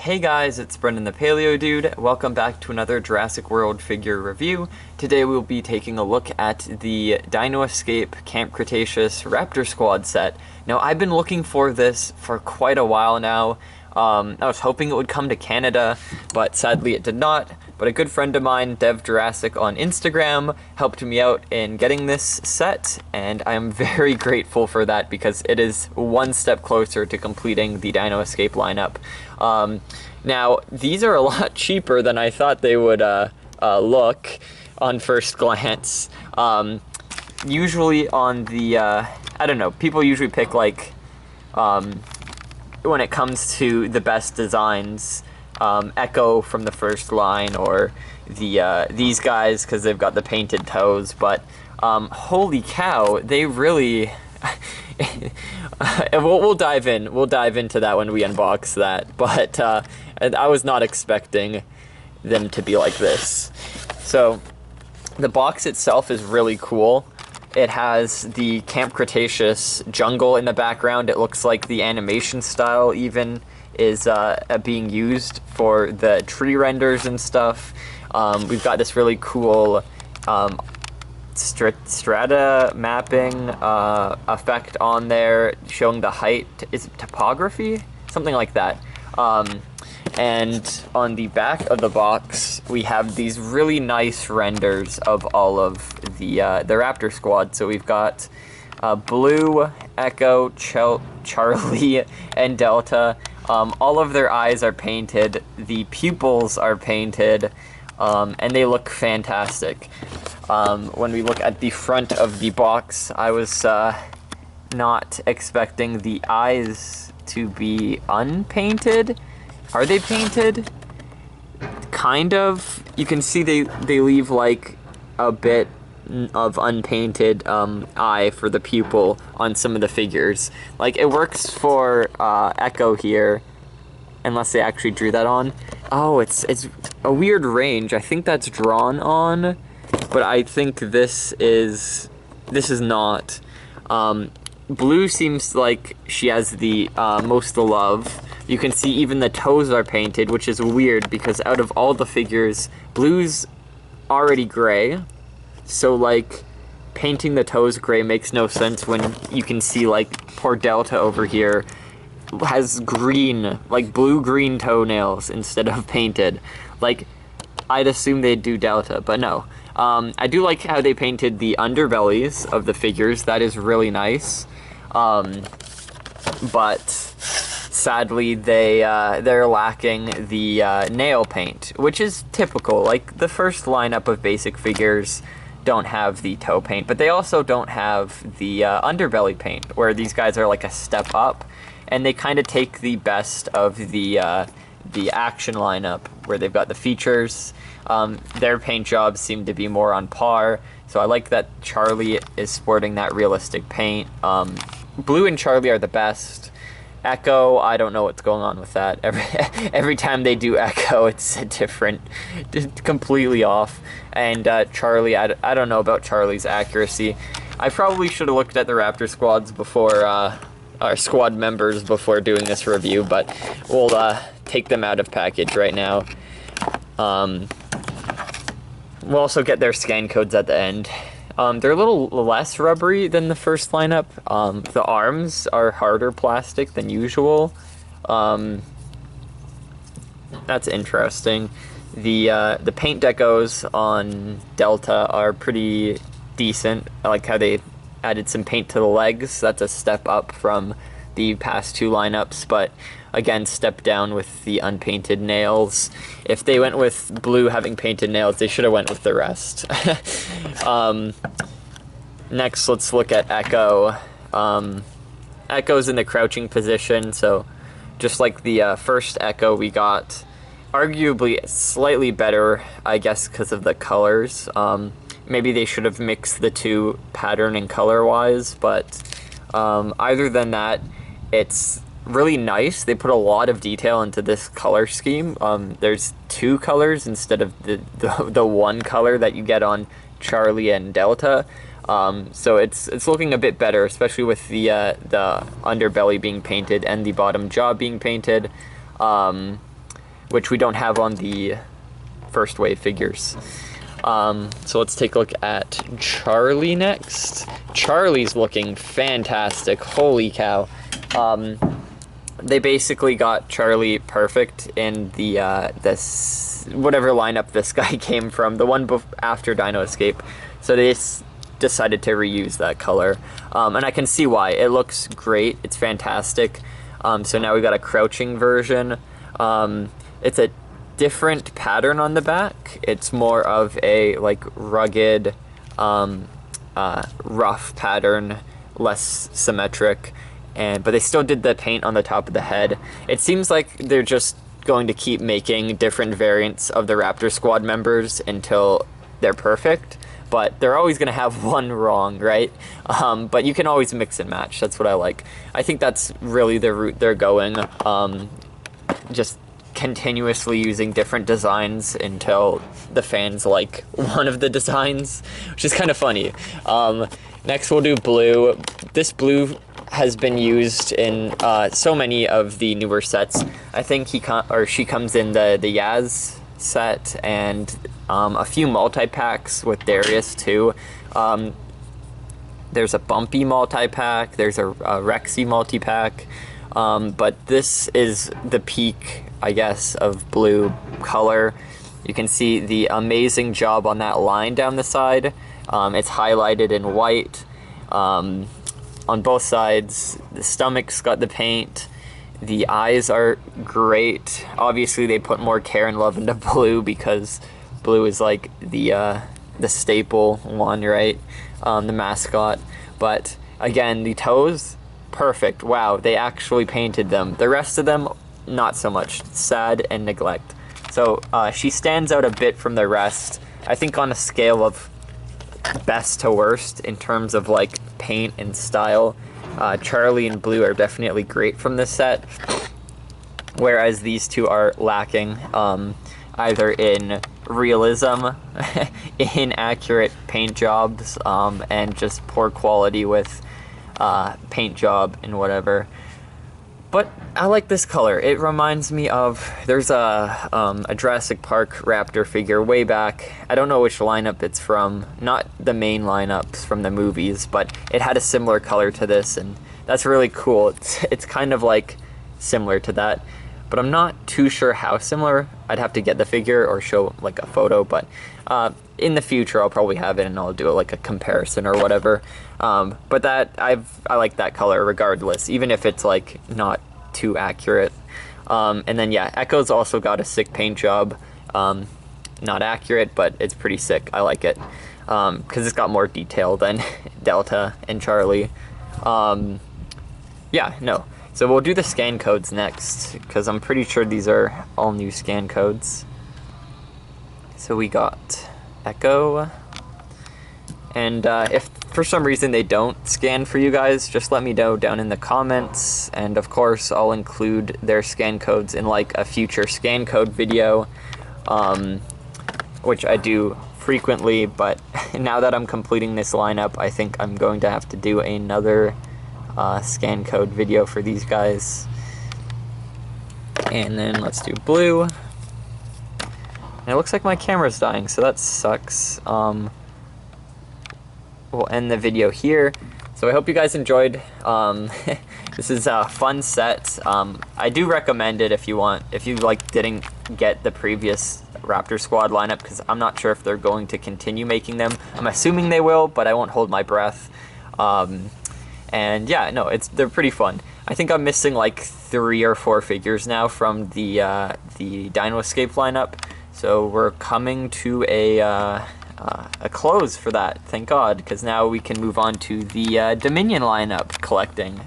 Hey guys, it's Brendan the Paleo Dude. Welcome back to another Jurassic World figure review. Today we'll be taking a look at the Dino Escape Camp Cretaceous Raptor Squad set. Now, I've been looking for this for quite a while now. I was hoping it would come to Canada, but sadly it did not. But a good friend of mine, Dev Jurassic on Instagram, helped me out in getting this set, and I am very grateful for that because it is one step closer to completing the Dino Escape lineup. Now, these are a lot cheaper than I thought they would look on first glance. Usually on the, I don't know, people usually pick like, when it comes to the best designs, Echo from the first line, or the these guys because they've got the painted toes, but holy cow, they really we'll dive into that when we unbox that, but I was not expecting them to be like this. So the box itself is really cool. It has the Camp Cretaceous jungle in the background. It looks like the animation style even is being used for the tree renders and stuff. We've got this really cool strata mapping effect on there, showing the height. Is it topography? Something like that. And on the back of the box, we have these really nice renders of all of the Raptor squad. So we've got Blue, Echo, Charlie, and Delta. All of their eyes are painted, the pupils are painted, and they look fantastic. When we look at the front of the box, I was not expecting the eyes to be unpainted. Are they painted? Kind of. You can see they leave like a bit of unpainted eye for the pupil on some of the figures. Like, it works for Echo here, unless they actually drew that on. Oh, it's a weird range. I think that's drawn on, but I think this is not. Blue seems like she has the most love. You can see even the toes are painted, which is weird because out of all the figures, Blue's already gray. So, like, painting the toes gray makes no sense when you can see, like, poor Delta over here has green, like, blue-green toenails instead of painted. Like, I'd assume they'd do Delta, but no. I do like how they painted the underbellies of the figures. That is really nice. But sadly, they're lacking the nail paint, which is typical. Like, the first lineup of basic figures don't have the toe paint, but they also don't have the underbelly paint, where these guys are like a step up, and they kind of take the best of the action lineup, where they've got the features. Their paint jobs seem to be more on par, so I like that Charlie is sporting that realistic paint. Blue and Charlie are the best. Echo, I don't know what's going on with that. Every time they do Echo, it's different, completely off. And Charlie, I don't know about Charlie's accuracy. I probably should have looked at the Raptor squads before, our squad members before doing this review, but we'll take them out of package right now. We'll also get their scan codes at the end. They're a little less rubbery than the first lineup. The arms are harder plastic than usual. That's interesting. The paint decos on Delta are pretty decent. I like how they added some paint to the legs. That's a step up from the past two lineups, but again, step down with the unpainted nails. If they went with Blue having painted nails, they should have went with the rest. Next, let's look at Echo. Echo's in the crouching position, so just like the first Echo, we got arguably slightly better, I guess, because of the colors. Maybe they should have mixed the two pattern and color-wise, but other than that, it's really nice. They put a lot of detail into this color scheme. There's two colors instead of the one color that you get on Charlie and Delta. So it's looking a bit better, especially with the underbelly being painted and the bottom jaw being painted. which we don't have on the first wave figures. So let's take a look at Charlie next. Charlie's looking fantastic. Holy cow. They basically got Charlie perfect in the this whatever lineup this guy came from, the one after Dino Escape. So they decided to reuse that color, and I can see why. It looks great. It's fantastic. So now we got a crouching version. It's a different pattern on the back. It's more of a like rugged, rough pattern, less symmetric. But they still did the paint on the top of the head. It seems like they're just going to keep making different variants of the Raptor Squad members until they're perfect, but they're always going to have one wrong, right? But you can always mix and match. That's what I like. I think that's really the route they're going, just continuously using different designs until the fans like one of the designs, which is kind of funny. Next we'll do blue. This blue has been used in so many of the newer sets. I think she comes in the Yaz set and a few multi-packs with Darius too. There's a Bumpy multi-pack, there's a Rexy multi-pack, but this is the peak, I guess, of blue color. You can see the amazing job on that line down the side. It's highlighted in white. On both sides, the stomach's got the paint, the eyes are great. Obviously they put more care and love into blue because blue is like the staple one, right? The mascot. But again, the toes, perfect. Wow, they actually painted them. The rest of them, not so much. Sad and neglect. So she stands out a bit from the rest. I think on a scale of best to worst in terms of like paint and style, Charlie and blue are definitely great from this set, whereas these two are lacking, either in realism, inaccurate paint jobs, and just poor quality with paint job and whatever. But I like this color. It reminds me of, there's a Jurassic Park Raptor figure way back. I don't know which lineup it's from. Not the main lineups from the movies, but it had a similar color to this, and that's really cool. It's kind of like similar to that, but I'm not too sure how similar. I'd have to get the figure or show like a photo, but in the future I'll probably have it and I'll do like a comparison or whatever. But that I like that color regardless, even if it's like not too accurate. And then yeah, Echo's also got a sick paint job. Not accurate, but it's pretty sick. I like it because it's got more detail than Delta and Charlie. Yeah, no. So we'll do the scan codes next because I'm pretty sure these are all new scan codes. So we got Echo, and if for some reason they don't scan for you guys, just let me know down in the comments, and of course I'll include their scan codes in like a future scan code video, which I do frequently, but now that I'm completing this lineup, I think I'm going to have to do another scan code video for these guys. And then let's do blue. And it looks like my camera's dying, so that sucks. We'll end the video here. So I hope you guys enjoyed. This is a fun set. I do recommend it if you like didn't get the previous Raptor Squad lineup, because I'm not sure if they're going to continue making them. I'm assuming they will, but I won't hold my breath. And yeah, no, they're pretty fun. I think I'm missing like 3 or 4 figures now from the Dino Escape lineup. So we're coming to a close for that, thank God, because now we can move on to the Dominion lineup collecting.